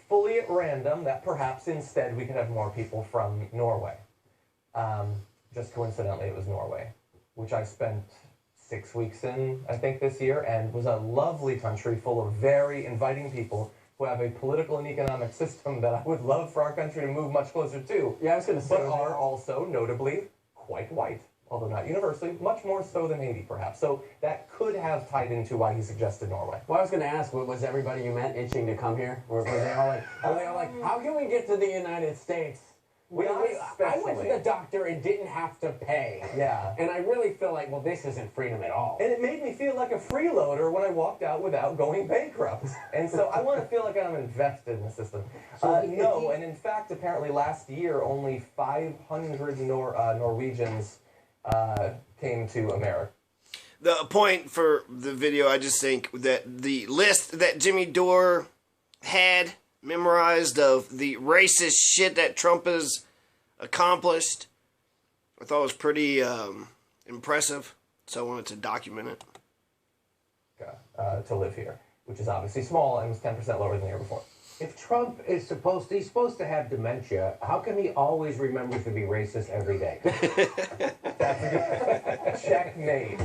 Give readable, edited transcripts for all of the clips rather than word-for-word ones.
fully at random that perhaps instead we could have more people from Norway. Just coincidentally, it was Norway, which I spent 6 weeks in, I think, this year, and was a lovely country full of very inviting people who have a political and economic system that I would love for our country to move much closer to. Yeah, I was going to say, but are also notably quite white, although not universally, much more so than Haiti, perhaps. So that could have tied into why he suggested Norway. Well, I was going to ask, was everybody you met itching to come here? Or were they all like, how can we get to the United States? I went to the doctor and didn't have to pay. Yeah. And I really feel like, well, this isn't freedom at all. And it made me feel like a freeloader when I walked out without going bankrupt. And so I want to feel like I'm invested in the system. No, and in fact, apparently last year, only 500 Norwegians came to America. The point for the video, I just think that the list that Jimmy Dore had memorized of the racist shit that Trump has accomplished, I thought was pretty impressive, so I wanted to document it. To live here, which is obviously small and was 10% lower than the year before. If Trump is supposed to have dementia, how come he always remembers to be racist every day? That's a good checkmate.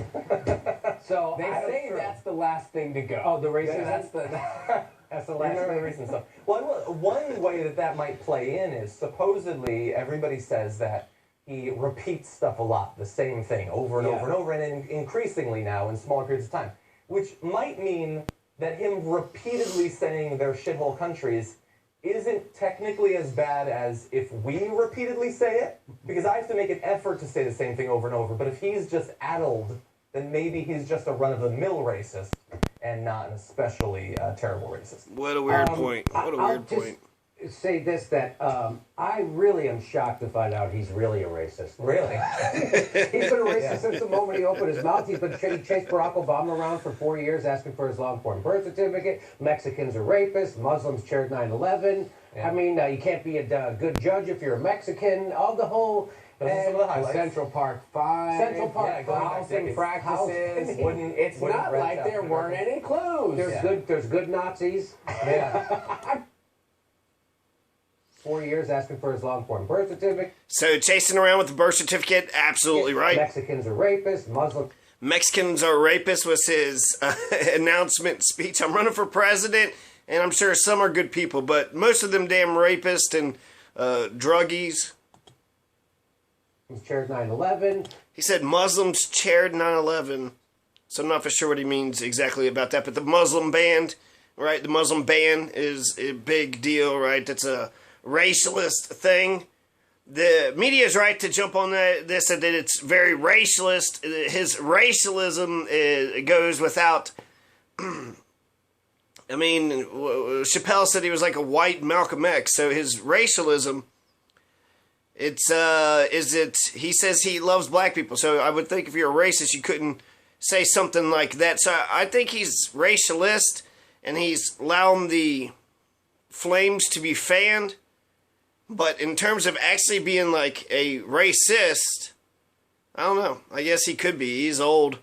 So they say that's the last thing to go. Oh, the racism? That's the last reason. So, well, one way that might play in is supposedly everybody says that he repeats stuff a lot, the same thing over and over and over, and increasingly now in smaller periods of time, which might mean that him repeatedly saying they're shithole countries isn't technically as bad as if we repeatedly say it, because I have to make an effort to say the same thing over and over. But if he's just addled, then maybe he's just a run-of-the-mill racist and not an especially terrible racist. What a weird point. What a weird point. Say this, that I really am shocked to find out he's really a racist. Really? He's been a racist since the moment he opened his mouth. He chased Barack Obama around for 4 years asking for his long-form birth certificate. Mexicans are rapists. Muslims chaired 9/11. Yeah. I mean, you can't be a good judge if you're a Mexican. All the whole... Central Park 5. Central Park 5. Housing practices. It's not like there weren't any clues. There's good Nazis. Yeah. 4 years asking for his long-form birth certificate. So chasing around with the birth certificate, absolutely right. Mexicans are rapists. Mexicans are rapists was his announcement speech. I'm running for president, and I'm sure some are good people, but most of them damn rapists and druggies. Chaired 9/11. He said Muslims chaired 9/11. So I'm not for sure what he means exactly about that, but the Muslim ban, right? The Muslim ban is a big deal, right? That's a racialist thing. The media is right to jump on this, that it's very racialist. His racialism goes without... I mean, Chappelle said he was like a white Malcolm X, so his racialism... he says he loves black people, so I would think if you're a racist, you couldn't say something like that. So I think he's racialist, and he's allowing the flames to be fanned. But in terms of actually being like a racist, I don't know. I guess he could be. He's old.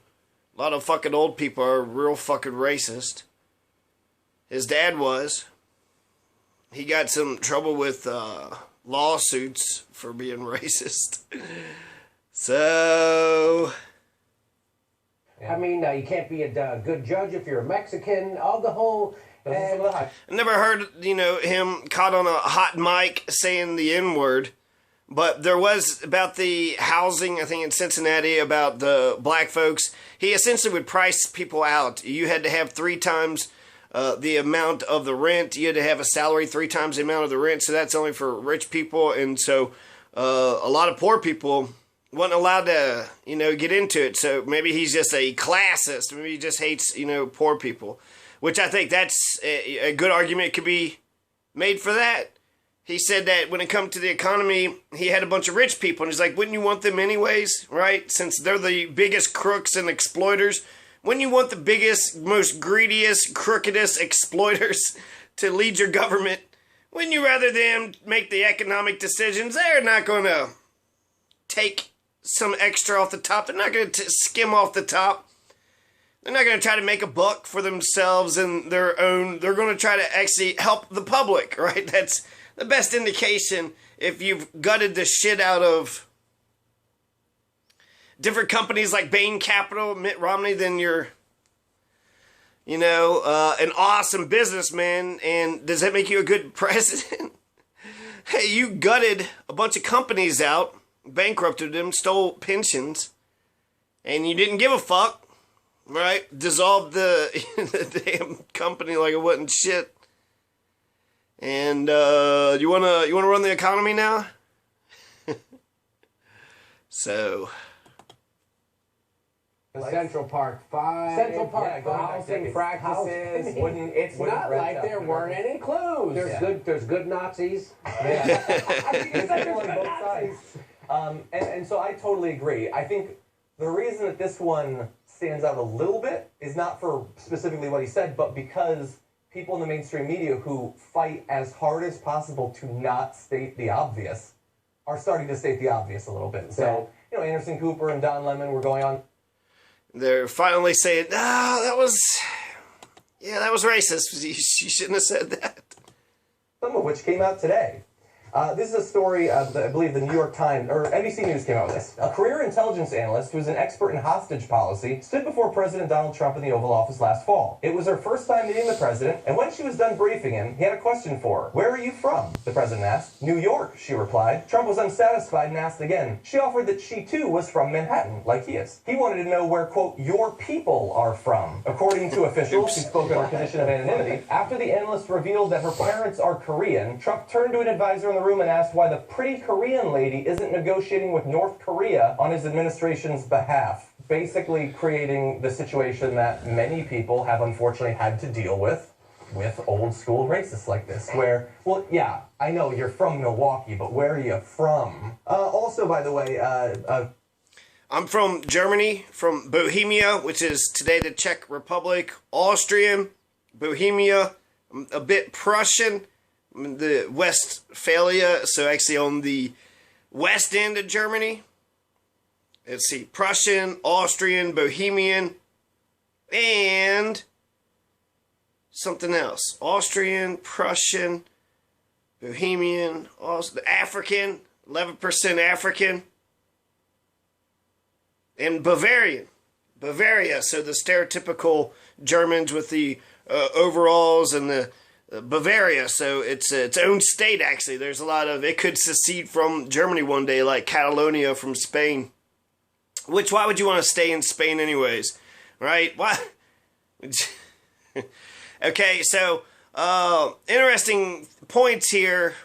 A lot of fucking old people are real fucking racist. His dad was. He got some trouble with lawsuits for being racist. So... I mean, you can't be a good judge if you're a Mexican. All the whole... I never heard, him caught on a hot mic saying the N-word. But there was about the housing, I think in Cincinnati, about the black folks. He essentially would price people out. You had to have 3 times the amount of the rent. You had to have a salary 3 times the amount of the rent. So that's only for rich people. And so a lot of poor people wasn't allowed to, get into it. So maybe he's just a classist. Maybe he just hates, poor people. Which I think that's a good argument could be made for that. He said that when it comes to the economy, he had a bunch of rich people. And he's like, wouldn't you want them anyways, right? Since they're the biggest crooks and exploiters. Wouldn't you want the biggest, most greediest, crookedest exploiters to lead your government? Wouldn't you rather them make the economic decisions? They're not going to take some extra off the top. They're not going to skim off the top. They're not going to try to make a buck for themselves and their own. They're going to try to actually help the public, right? That's the best indication if you've gutted the shit out of different companies like Bain Capital, Mitt Romney, then you're, an awesome businessman. And does that make you a good president? Hey, you gutted a bunch of companies out, bankrupted them, stole pensions, and you didn't give a fuck, right? Dissolved the damn company like it wasn't shit. And you wanna run the economy now? So Central Park 5. Central Park, housing practices. It's wouldn't not rent like out there weren't any clues. There's good Nazis. And so I totally agree. I think the reason that this one stands out a little bit is not for specifically what he said, but because people in the mainstream media who fight as hard as possible to not state the obvious are starting to state the obvious a little bit. So, Anderson Cooper and Don Lemon were going on. They're finally saying, that was racist. You shouldn't have said that. Some of which came out today. This is a story, I believe the New York Times, or NBC News came out with this. A career intelligence analyst who is an expert in hostage policy stood before President Donald Trump in the Oval Office last fall. It was her first time meeting the president, and when she was done briefing him, he had a question for her. "Where are you from?" the president asked. "New York," she replied. Trump was unsatisfied and asked again. She offered that she too was from Manhattan, like he is. He wanted to know where, quote, "your people are from." According to officials who spoke under condition of anonymity, after the analyst revealed that her parents are Korean, Trump turned to an advisor in the room and asked why the pretty Korean lady isn't negotiating with North Korea on his administration's behalf, basically creating the situation that many people have unfortunately had to deal with old school racists like this, where, well, yeah, I know you're from Milwaukee, but where are you from? Also, by the way, I'm from Germany, from Bohemia, which is today the Czech Republic, Austrian, Bohemia, a bit Prussian, the Westphalia, so actually on the west end of Germany. Let's see, Prussian, Austrian, Bohemian, and something else. Austrian, Prussian, Bohemian, African, 11% African, and Bavarian. Bavaria, so the stereotypical Germans with the overalls and the Bavaria, so it's its own state, actually. There's a lot of, it could secede from Germany one day, like Catalonia from Spain. Which, why would you want to stay in Spain anyways? Right? Why? Okay, so, interesting points here.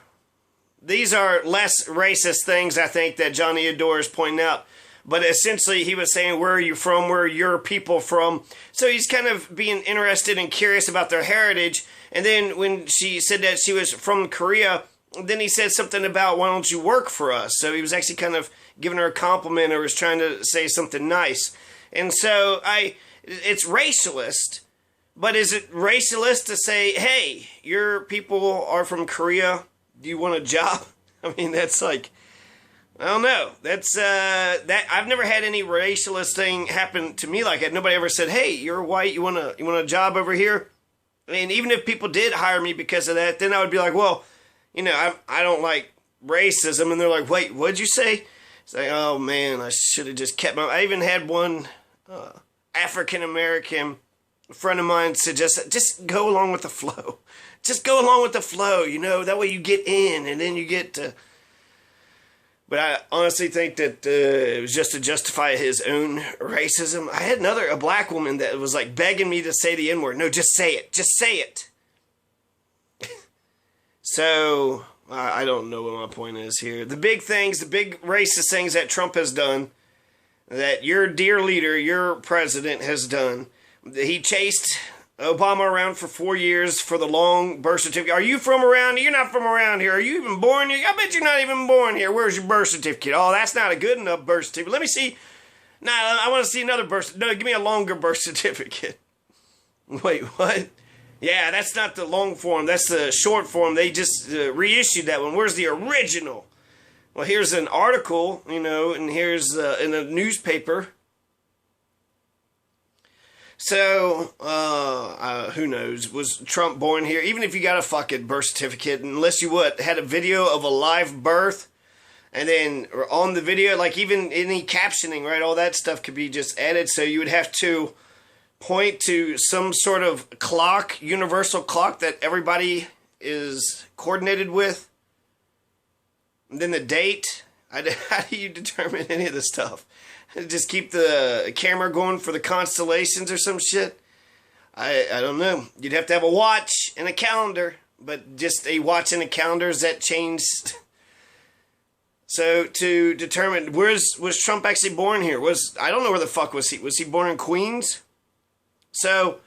These are less racist things, I think, that Johnny Adore is pointing out. But essentially, he was saying, where are you from? Where are your people from? So he's kind of being interested and curious about their heritage. And then when she said that she was from Korea, then he said something about, why don't you work for us? So he was actually kind of giving her a compliment or was trying to say something nice. And so it's racialist. But is it racialist to say, hey, your people are from Korea? Do you want a job? I mean, that's like, I don't know. That's that I've never had any racialist thing happen to me like that. Nobody ever said, "Hey, you're white. You want a job over here?" And even if people did hire me because of that, then I would be like, "Well, I don't like racism." And they're like, "Wait, what'd you say?" It's like, "Oh man, I should have just kept my." I even had one African American friend of mine suggest, just go along with the flow. Just go along with the flow. That way you get in, and then you get to. But I honestly think that it was just to justify his own racism. I had a black woman that was like begging me to say the N-word. No, just say it. Just say it. So, I don't know what my point is here. The big things, the big racist things that Trump has done, that your dear leader, your president has done. He chased Obama around for 4 years for the long birth certificate. Are you from around here? You're not from around here. Are you even born here? I bet you're not even born here. Where's your birth certificate? Oh, that's not a good enough birth certificate. Let me see. No, I want to see another birth certificate. No, give me a longer birth certificate. Wait, what? Yeah, that's not the long form. That's the short form. They just reissued that one. Where's the original? Well, here's an article, and here's in a newspaper. So, who knows? Was Trump born here? Even if you got a fucking birth certificate, unless you had a video of a live birth, and then on the video, like even any captioning, right? All that stuff could be just added. So you would have to point to some sort of clock, universal clock that everybody is coordinated with. And then the date. How do you determine any of this stuff? Just keep the camera going for the constellations or some shit? I don't know. You'd have to have a watch and a calendar, but just a watch and a calendar, is that changed? So to determine, was Trump actually born here? I don't know where the fuck was he? Was he born in Queens? So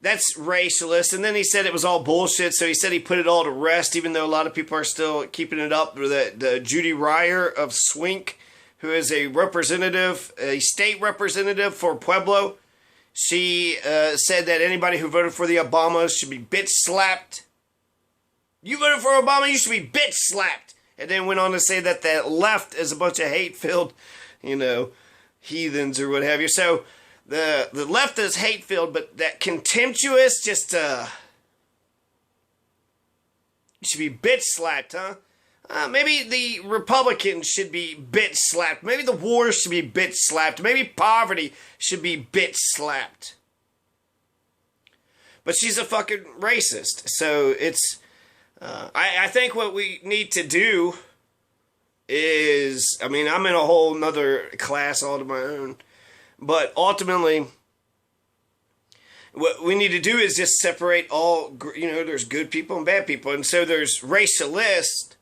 that's racialist. And then he said it was all bullshit, so he said he put it all to rest, even though a lot of people are still keeping it up. The Judy Ryer of Swink, who is a state representative for Pueblo, she said that anybody who voted for the Obamas should be bitch slapped. You voted for Obama, you should be bitch slapped. And then went on to say that the left is a bunch of hate-filled, heathens or what have you. So the left is hate-filled, but that contemptuous, just, you should be bitch slapped, huh? Maybe the Republicans should be bitch slapped. Maybe the war should be bitch slapped. Maybe poverty should be bitch slapped. But she's a fucking racist. So it's, I think what we need to do is, I'm in a whole nother class all to my own. But ultimately, what we need to do is just separate all, there's good people and bad people. And so there's racialist.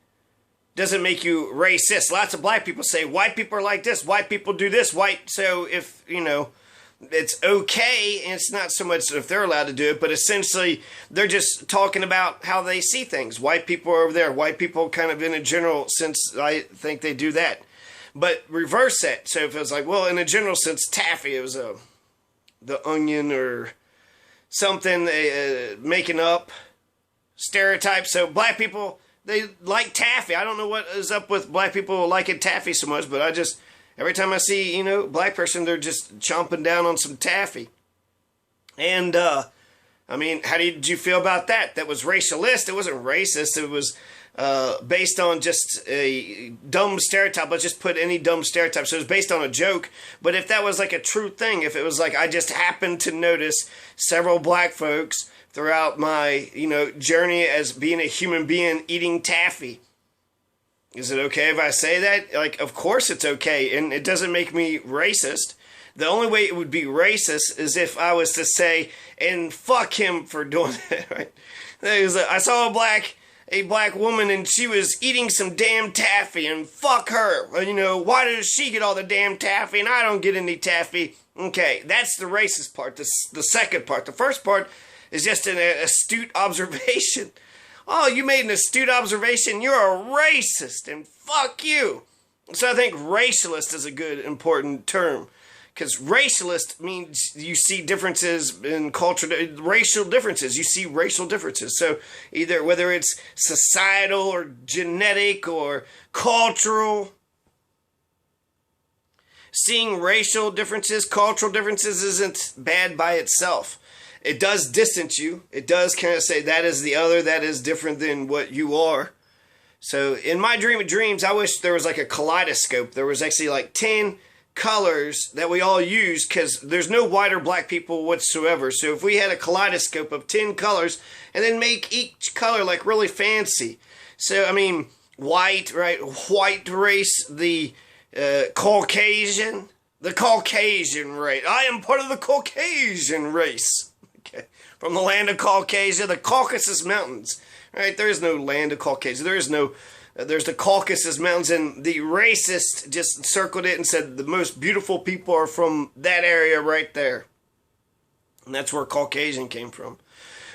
Doesn't make you racist. Lots of black people say white people are like this, white people do this, so if, it's okay, and it's not so much if they're allowed to do it, but essentially they're just talking about how they see things. White people are over there, white people kind of in a general sense, I think they do that. But reverse that. So if it was like, well, in a general sense, taffy, it was the Onion or something, making up stereotypes. So black people, they like taffy. I don't know what is up with black people liking taffy so much, but every time I see, black person, they're just chomping down on some taffy. And, how did you feel about that? That was racialist. It wasn't racist. It was based on just a dumb stereotype. Let's just put any dumb stereotype. So it was based on a joke. But if that was like a true thing, if it was like I just happened to notice several black folks throughout my, journey as being a human being eating taffy. Is it okay if I say that? Like, of course it's okay, and it doesn't make me racist. The only way it would be racist is if I was to say, and fuck him for doing that, right? I saw a black woman, and she was eating some damn taffy, and fuck her. Why does she get all the damn taffy, and I don't get any taffy? Okay, that's the racist part, the second part. The first part is just an astute observation. Oh, you made an astute observation. You're a racist, and fuck you. So I think racialist is a good, important term. Because racialist means you see differences in culture, racial differences. You see racial differences. So either whether it's societal or genetic or cultural. Seeing racial differences, cultural differences isn't bad by itself. It does distance you. It does kind of say that is the other, that is different than what you are. So in my dream of dreams, I wish there was like a kaleidoscope. There was actually like 10 colors that we all use, because there's no white or black people whatsoever. So if we had a kaleidoscope of 10 colors and then make each color like really fancy. So, white, right? White race, the Caucasian. The Caucasian race. I am part of the Caucasian race. From the land of Caucasia, the Caucasus Mountains. Right? There is no land of Caucasia. There's the Caucasus Mountains, and the racist just circled it and said the most beautiful people are from that area right there. And that's where Caucasian came from.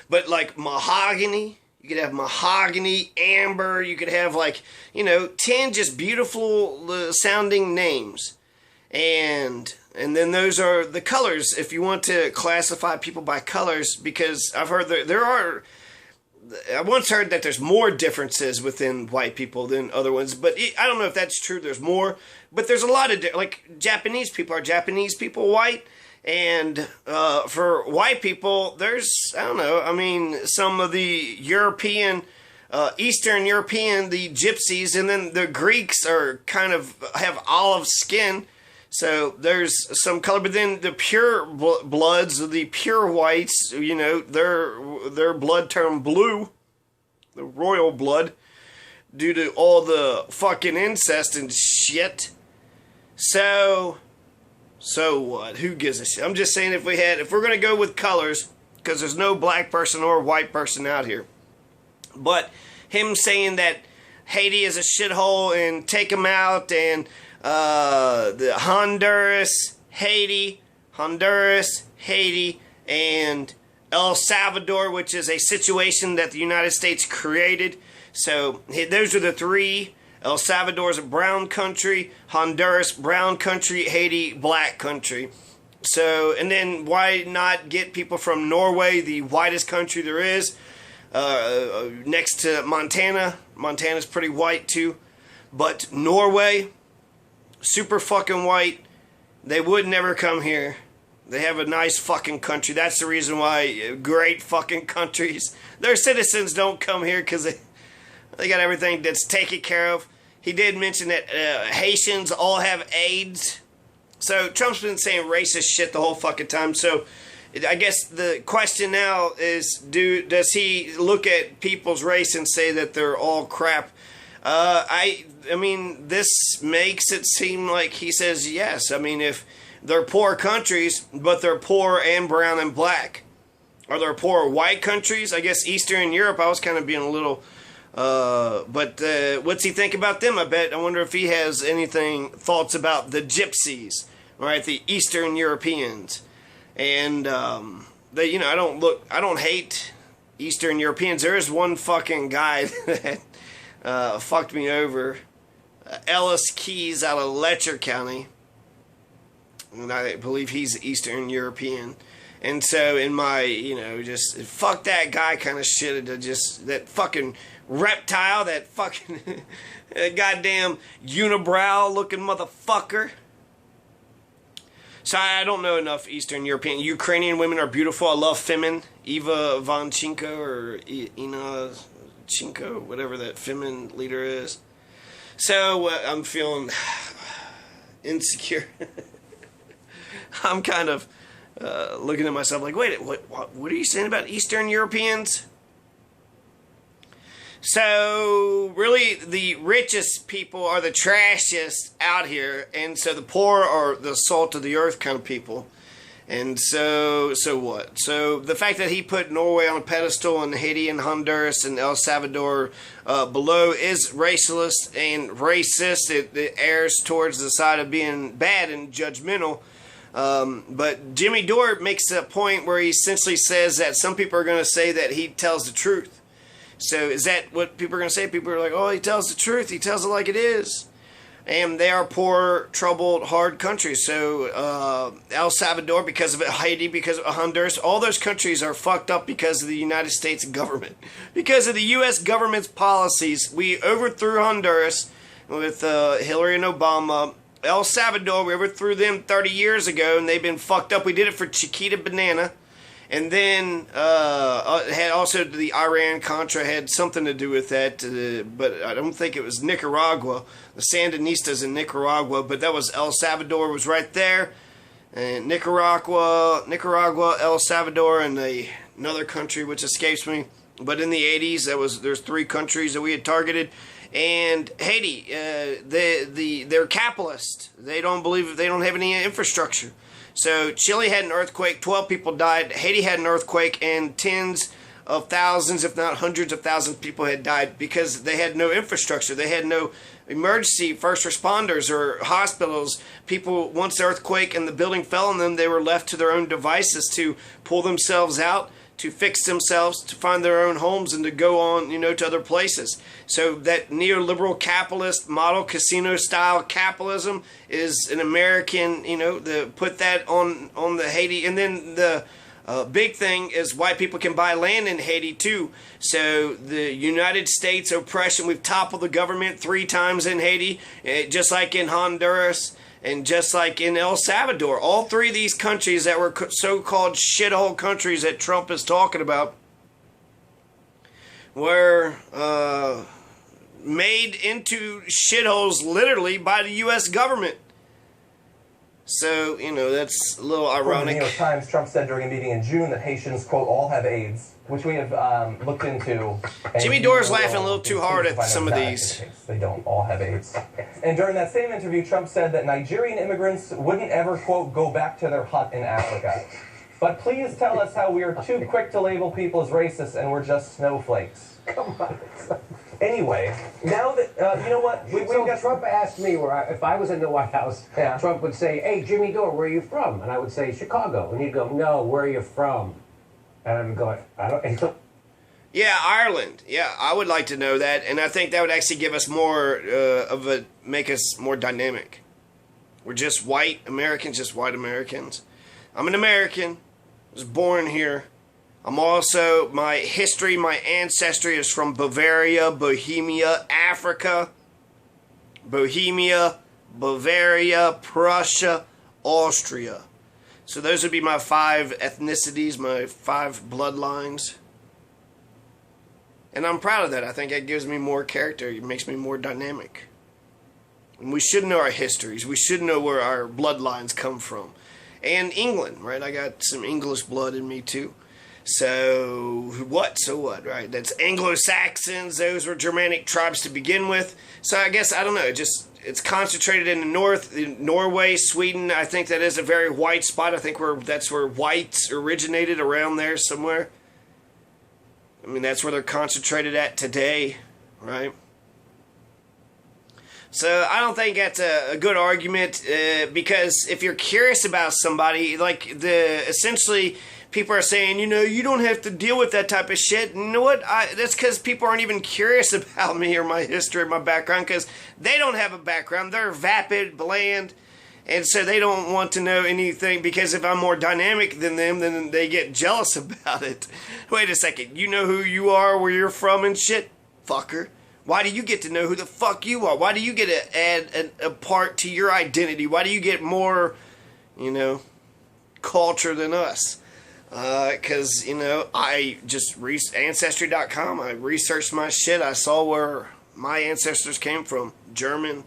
But like mahogany, you could have mahogany, amber, you could have 10 just beautiful sounding names. And then those are the colors, if you want to classify people by colors, because I've heard I once heard that there's more differences within white people than other ones, but I don't know if that's true. There's more, but there's a lot of, Japanese people. Are Japanese people white? And for white people, there's, I don't know, I mean, some of the European, Eastern European, the gypsies, and then the Greeks are kind of have olive skin. So there's some color, but then the pure bloods, the pure whites, you know, their blood turned blue, the royal blood, due to all the fucking incest and shit. So what? Who gives a shit? I'm just saying if we're going to go with colors, because there's no black person or white person out here. But him saying that Haiti is a shithole and take him out, and the Honduras, Haiti, and El Salvador, which is a situation that the United States created. So those are the three. El Salvador is a brown country, Honduras, brown country, Haiti, black country. So, and then why not get people from Norway, the whitest country there is, next to Montana. Montana's pretty white too. But Norway, super fucking white. They would never come here. They have a nice fucking country. That's the reason why great fucking countries, their citizens don't come here, because they got everything that's taken care of. He did mention that Haitians all have AIDS. So Trump's been saying racist shit the whole fucking time. So I guess the question now is, does he look at people's race and say that they're all crap? I mean, this makes it seem like he says yes. I mean, if they're poor countries, but they're poor and brown and black. Are there poor white countries? I guess Eastern Europe, I was kind of being a little... but what's he think about them? I wonder if he has thoughts about the gypsies, right? The Eastern Europeans. And, they, you know, I don't hate Eastern Europeans. There is one fucking guy that, fucked me over. Ellis Keys out of Letcher County. And I believe he's Eastern European. And so in my, you know, just fuck that guy kind of shit, that fucking reptile, that fucking goddamn unibrow looking motherfucker. So I don't know enough Eastern European. Ukrainian women are beautiful. I love Femin. Eva Vonchenko or Ina Chinko, whatever that Femin leader is. So I'm feeling insecure. I'm kind of looking at myself like, wait, what are you saying about Eastern Europeans? So, really, the richest people are the trashiest out here, and so the poor are the salt of the earth kind of people. And so what? So, the fact that he put Norway on a pedestal and Haiti and Honduras and El Salvador below is racist and racist. It errs towards the side of being bad and judgmental. But Jimmy Dore makes a point where he essentially says that some people are going to say that he tells the truth. So is that what people are going to say? People are like, oh, he tells the truth. He tells it like it is. And they are poor, troubled, hard countries. So El Salvador, because of it, Haiti, because of Honduras, all those countries are fucked up because of the United States government. Because of the U.S. government's policies. We overthrew Honduras with Hillary and Obama. El Salvador, we overthrew them 30 years ago, and they've been fucked up. We did it for Chiquita Banana. And then had also the Iran-Contra had something to do with that, but I don't think it was Nicaragua. The Sandinistas in Nicaragua, but that was El Salvador was right there. And Nicaragua, El Salvador, and another country which escapes me. But in the 80s, there's three countries that we had targeted. And Haiti, they're capitalist. They don't have any infrastructure. So Chile had an earthquake, 12 people died. Haiti had an earthquake, and tens of thousands, if not hundreds of thousands of people had died because they had no infrastructure. They had no emergency first responders or hospitals. People, once the earthquake and the building fell on them, they were left to their own devices to pull themselves out, to fix themselves, to find their own homes, and to go on, to other places. So that neoliberal capitalist model, casino-style capitalism, is an American, put that on the Haiti. And then the big thing is white people can buy land in Haiti, too. So the United States oppression, we've toppled the government 3 times in Haiti, just like in Honduras. And just like in El Salvador, all three of these countries that were so-called shithole countries that Trump is talking about were made into shitholes literally by the U.S. government. So, you know, that's a little ironic. From the New York Times, Trump said during a meeting in June that Haitians, quote, all have AIDS, which we have looked into. Jimmy Dore's laughing a little too hard at some of these. They don't all have AIDS. And during that same interview, Trump said that Nigerian immigrants wouldn't ever, quote, go back to their hut in Africa. But please tell us how we are too quick to label people as racist and we're just snowflakes. Come on. Anyway, now that, you know what? Trump asked me if I was in the White House, Trump would say, hey, Jimmy Dore, where are you from? And I would say, Chicago. And he'd go, no, where are you from? And I would go, I don't... Yeah, Ireland. Yeah, I would like to know that. And I think that would actually give us more make us more dynamic. We're just white Americans, just white Americans. I'm an American. I was born here. I'm also, my history, my ancestry is from Bavaria, Bohemia, Africa. Bohemia, Bavaria, Prussia, Austria. So those would be my 5 ethnicities, my 5 bloodlines. And I'm proud of that. I think that gives me more character. It makes me more dynamic. And we should know our histories. We should know where our bloodlines come from. And England, right? I got some English blood in me too. So what, right? That's Anglo-Saxons. Those were Germanic tribes to begin with. So I guess, I don't know, it's concentrated in the north, in Norway, Sweden. I think that is a very white spot. I think that's where whites originated, around there somewhere. I mean, that's where they're concentrated at today, right? So I don't think that's a good argument, because if you're curious about somebody, like essentially people are saying, you know, you don't have to deal with that type of shit. And you know what? That's because people aren't even curious about me or my history or my background, because they don't have a background. They're vapid, bland, and so they don't want to know anything, because if I'm more dynamic than them, then they get jealous about it. Wait a second. You know who you are, where you're from and shit? Fucker. Why do you get to know who the fuck you are? Why do you get to add a part to your identity? Why do you get more, you know, culture than us? Because, you know, I just, Ancestry.com, I researched my shit. I saw where my ancestors came from. German.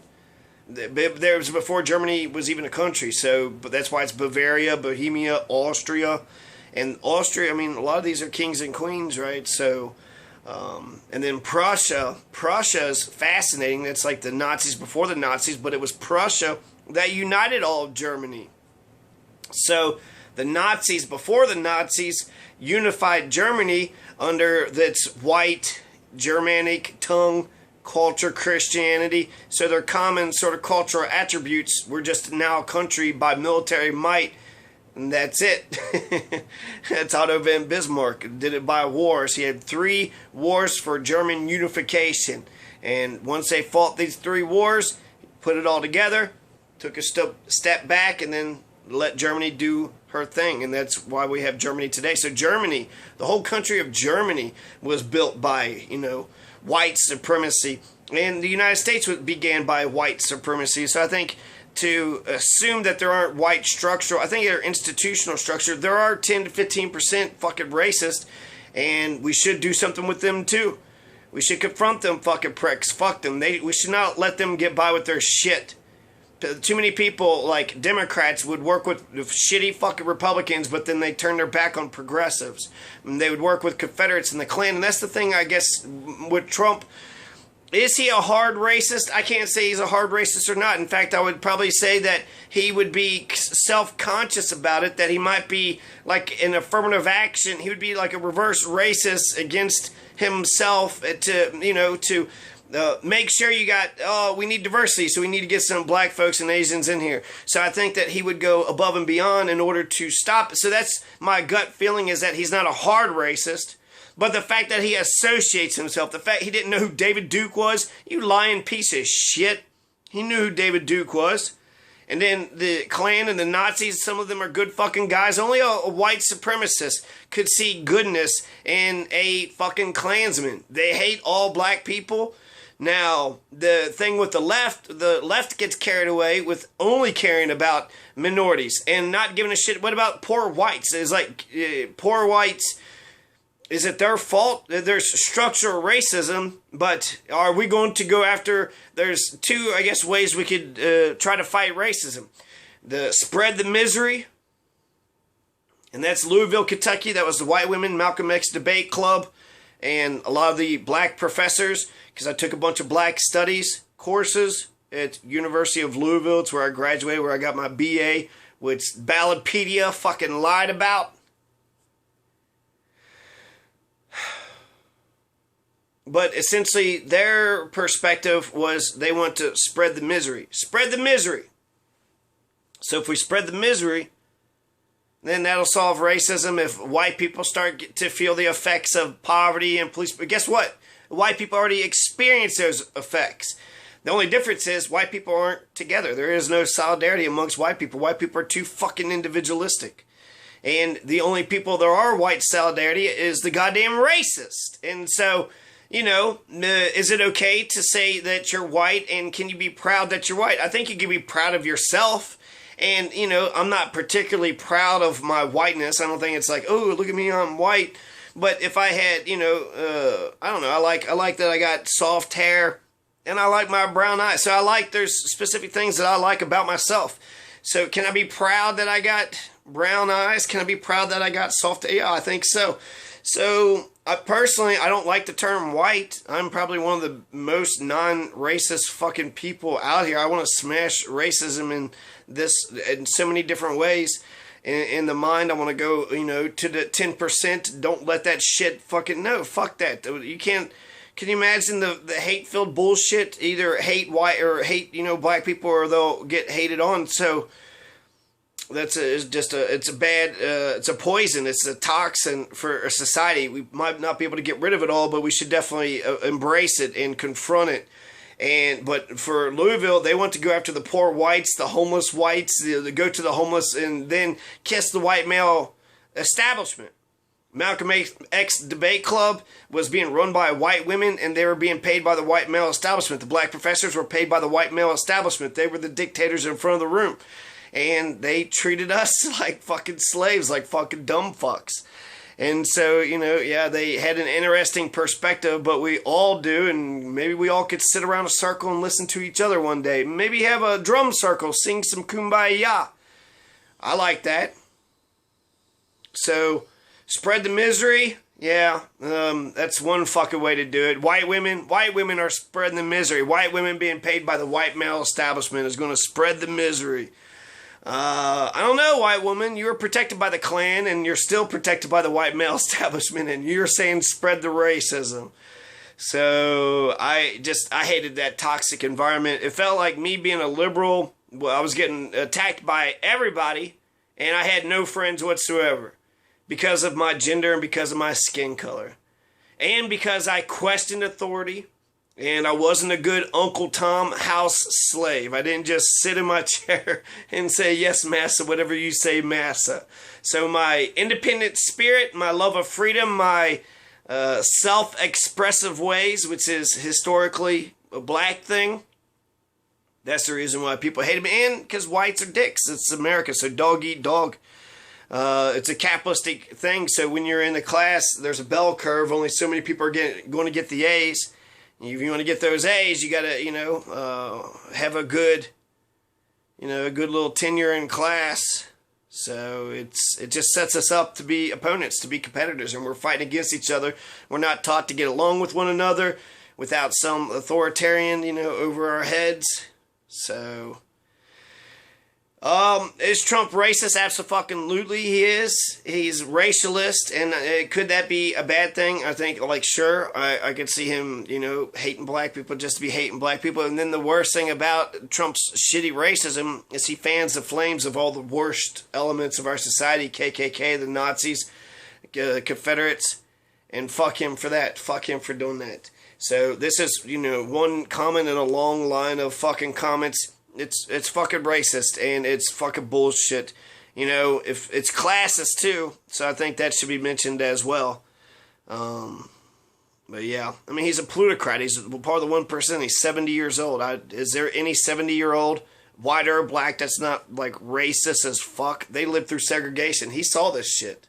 There was before Germany was even a country, so but that's why it's Bavaria, Bohemia, Austria. And Austria, I mean, a lot of these are kings and queens, right? So, and then Prussia. Prussia is fascinating. That's like the Nazis before the Nazis, but it was Prussia that united all of Germany. So, the Nazis, before the Nazis, unified Germany under its white, Germanic tongue, culture, Christianity. So their common sort of cultural attributes were just now a country by military might. And that's it. That's Otto von Bismarck. Did it by wars. He had 3 wars for German unification. And once they fought these 3 wars, put it all together, took a step back, and then let Germany do her thing. And that's why we have Germany today. So Germany, the whole country of Germany was built by, you know, white supremacy. And the United States began by white supremacy. So I think to assume that there aren't white structural, I think they're institutional structure. There are 10 to 15% fucking racist, and we should do something with them too. We should confront them fucking pricks. Fuck them. We should not let them get by with their shit. Too many people, like Democrats, would work with shitty fucking Republicans, but then they turn their back on progressives. And they would work with Confederates and the Klan. And that's the thing, I guess, with Trump. Is he a hard racist? I can't say he's a hard racist or not. In fact, I would probably say that he would be self-conscious about it, that he might be like an affirmative action. He would be like a reverse racist against himself to, you know, to make sure you got, we need diversity, so we need to get some black folks and Asians in here. So I think that he would go above and beyond in order to stop it. So that's my gut feeling, is that he's not a hard racist. But the fact that he associates himself, the fact he didn't know who David Duke was, you lying piece of shit. He knew who David Duke was. And then the Klan and the Nazis, some of them are good fucking guys. Only a white supremacist could see goodness in a fucking Klansman. They hate all black people. Now, the thing with the left gets carried away with only caring about minorities and not giving a shit. What about poor whites? It's like, poor whites, is it their fault? There's structural racism, but are we going to go after, there's two, I guess, ways we could try to fight racism. Spread the misery, and that's Louisville, Kentucky. That was the white women Malcolm X debate club, and a lot of the black professors, because I took a bunch of black studies courses at University of Louisville. It's where I graduated, where I got my BA, which Ballotpedia fucking lied about. But essentially, their perspective was they want to spread the misery. Spread the misery. So if we spread the misery, then that'll solve racism. If white people start to feel the effects of poverty and police, but guess what? White people already experience those effects. The only difference is white people aren't together. There is no solidarity amongst white people. White people are too fucking individualistic. And the only people there are white solidarity is the goddamn racist. And so, you know, is it okay to say that you're white, and can you be proud that you're white? I think you can be proud of yourself. And, you know, I'm not particularly proud of my whiteness. I don't think it's like, oh, look at me, I'm white. But if I had, you know, I don't know, I like that I got soft hair, and I like my brown eyes. So there's specific things that I like about myself. So can I be proud that I got brown eyes? Can I be proud that I got soft hair? Yeah, I think so. So I don't like the term white. I'm probably one of the most non-racist fucking people out here. I want to smash racism in so many different ways. In the mind, I want to go, you know, to the 10%. Don't let that shit fucking, no, fuck that. You can't, can you imagine the hate-filled bullshit? Either hate white or hate, you know, black people, or they'll get hated on. So it's a poison. It's a toxin for a society. We might not be able to get rid of it all, but we should definitely embrace it and confront it. But for Louisville, they want to go after the poor whites, the homeless whites, they go to the homeless and then kiss the white male establishment. Malcolm X debate club was being run by white women, and they were being paid by the white male establishment. The black professors were paid by the white male establishment. They were the dictators in front of the room. And they treated us like fucking slaves, like fucking dumb fucks. And so, you know, yeah, they had an interesting perspective, but we all do, and maybe we all could sit around a circle and listen to each other one day. Maybe have a drum circle, sing some Kumbaya. I like that. So, spread the misery. Yeah, that's one fucking way to do it. White women are spreading the misery. White women being paid by the white male establishment is going to spread the misery. I don't know, white woman. You were protected by the Klan, and you're still protected by the white male establishment, and you're saying spread the racism. So I hated that toxic environment. It felt like me being a liberal. Well, I was getting attacked by everybody, and I had no friends whatsoever because of my gender and because of my skin color, and because I questioned authority. And I wasn't a good Uncle Tom house slave. I didn't just sit in my chair and say, yes, massa, whatever you say, massa. So my independent spirit, my love of freedom, my self-expressive ways, which is historically a black thing, that's the reason why people hate me. And because whites are dicks. It's America, so dog eat dog. It's a capitalistic thing. So when you're in the class, there's a bell curve. Only so many people are going to get the A's. If you want to get those A's, you got to, you know, have a good little tenure in class. So it just sets us up to be opponents, to be competitors, and we're fighting against each other. We're not taught to get along with one another without some authoritarian, you know, over our heads. So, is Trump racist? Absolutely he is. He's racialist, and could that be a bad thing? I think, like, sure, I could see him, you know, hating black people just to be hating black people. And then the worst thing about Trump's shitty racism is he fans the flames of all the worst elements of our society, KKK, the Nazis, Confederates, and fuck him for that. Fuck him for doing that. So this is, you know, one comment in a long line of fucking comments. It's fucking racist, and it's fucking bullshit. You know, if it's classist too, so I think that should be mentioned as well. But yeah, I mean, he's a plutocrat. He's part of the 1%. He's 70 years old. Is there any 70-year-old, white or black, that's not like racist as fuck? They lived through segregation. He saw this shit.